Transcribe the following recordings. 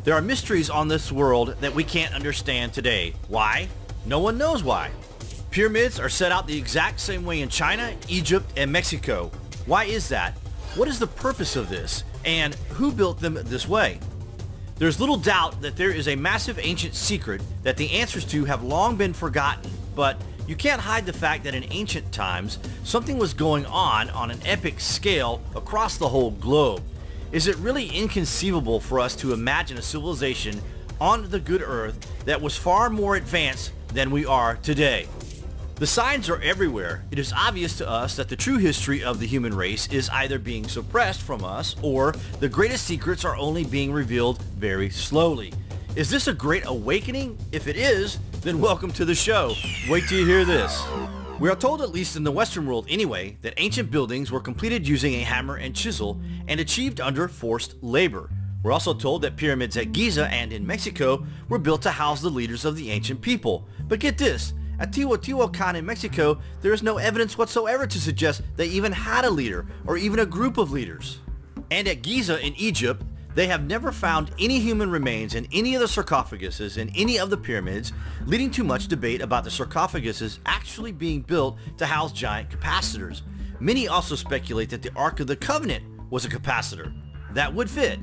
There are mysteries on this world that we can't understand today. Why? No one knows why. Pyramids are set out the exact same way in China, Egypt, and Mexico. Why is that? What is the purpose of this? And who built them this way? There's little doubt that there is a massive ancient secret that the answers to have long been forgotten, but you can't hide the fact that in ancient times, something was going on an epic scale across the whole globe. Is it really inconceivable for us to imagine a civilization on the good earth that was far more advanced than we are today? The signs are everywhere. It is obvious to us that the true history of the human race is either being suppressed from us or the greatest secrets are only being revealed very slowly. Is this a great awakening? If it is, then welcome to the show. Wait till you hear this. We are told, at least in the Western world anyway, that ancient buildings were completed using a hammer and chisel and achieved under forced labor. We're also told that pyramids at Giza and in Mexico were built to house the leaders of the ancient people. But get this, at Teotihuacan in Mexico, there is no evidence whatsoever to suggest they even had a leader or even a group of leaders. And at Giza in Egypt, they have never found any human remains in any of the sarcophaguses in any of the pyramids, leading to much debate about the sarcophaguses actually being built to house giant capacitors. Many also speculate that the Ark of the Covenant was a capacitor. That would fit.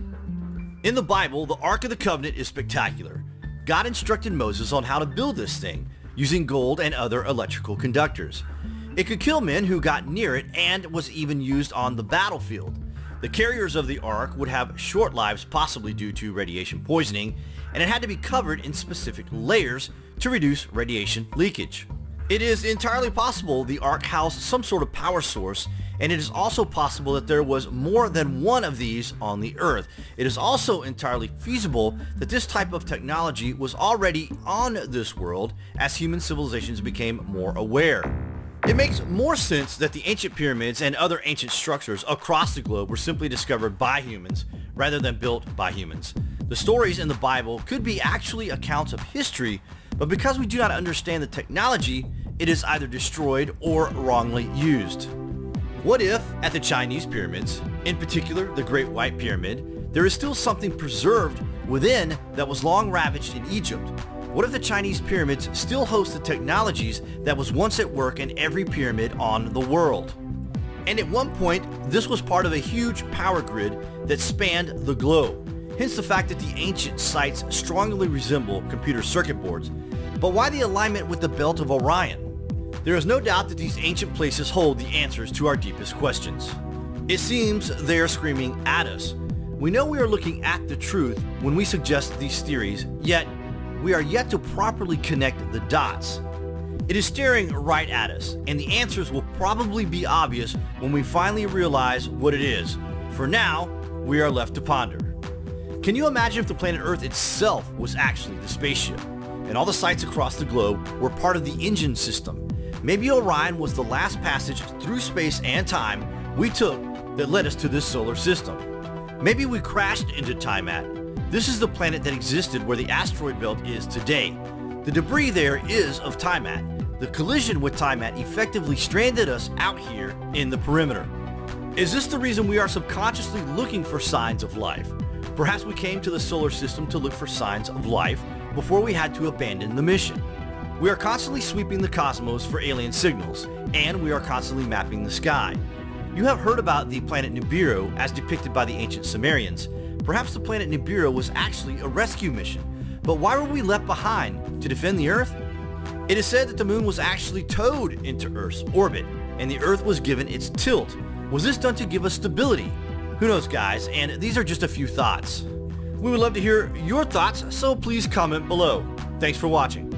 In the Bible, the Ark of the Covenant is spectacular. God instructed Moses on how to build this thing, using gold and other electrical conductors. It could kill men who got near it and was even used on the battlefield. The carriers of the Ark would have short lives, possibly due to radiation poisoning, and it had to be covered in specific layers to reduce radiation leakage. It is entirely possible the Ark housed some sort of power source, and it is also possible that there was more than one of these on the Earth. It is also entirely feasible that this type of technology was already on this world as human civilizations became more aware. It makes more sense that the ancient pyramids and other ancient structures across the globe were simply discovered by humans rather than built by humans. The stories in the Bible could be actually accounts of history, but because we do not understand the technology, it is either destroyed or wrongly used. What if, at the Chinese pyramids, in particular the Great White Pyramid, there is still something preserved within that was long ravaged in Egypt? What if the Chinese pyramids still host the technologies that was once at work in every pyramid on the world? And at one point, this was part of a huge power grid that spanned the globe. Hence the fact that the ancient sites strongly resemble computer circuit boards. But why the alignment with the Belt of Orion? There is no doubt that these ancient places hold the answers to our deepest questions. It seems they are screaming at us. We know we are looking at the truth when we suggest these theories, yet we are yet to properly connect the dots. It is staring right at us, and the answers will probably be obvious when we finally realize what it is. For now, we are left to ponder. Can you imagine if the planet Earth itself was actually the spaceship, and all the sites across the globe were part of the engine system? Maybe Orion was the last passage through space and time we took that led us to this solar system. Maybe we crashed into Tiamat. This is the planet that existed where the asteroid belt is today. The debris there is of Tiamat. The collision with Tiamat effectively stranded us out here in the perimeter. Is this the reason we are subconsciously looking for signs of life? Perhaps we came to the solar system to look for signs of life before we had to abandon the mission. We are constantly sweeping the cosmos for alien signals, and we are constantly mapping the sky. You have heard about the planet Nibiru as depicted by the ancient Sumerians. Perhaps the planet Nibiru was actually a rescue mission. But why were we left behind? To defend the Earth? It is said that the moon was actually towed into Earth's orbit, and the Earth was given its tilt. Was this done to give us stability? Who knows, guys, and these are just a few thoughts. We would love to hear your thoughts, so please comment below. Thanks for watching.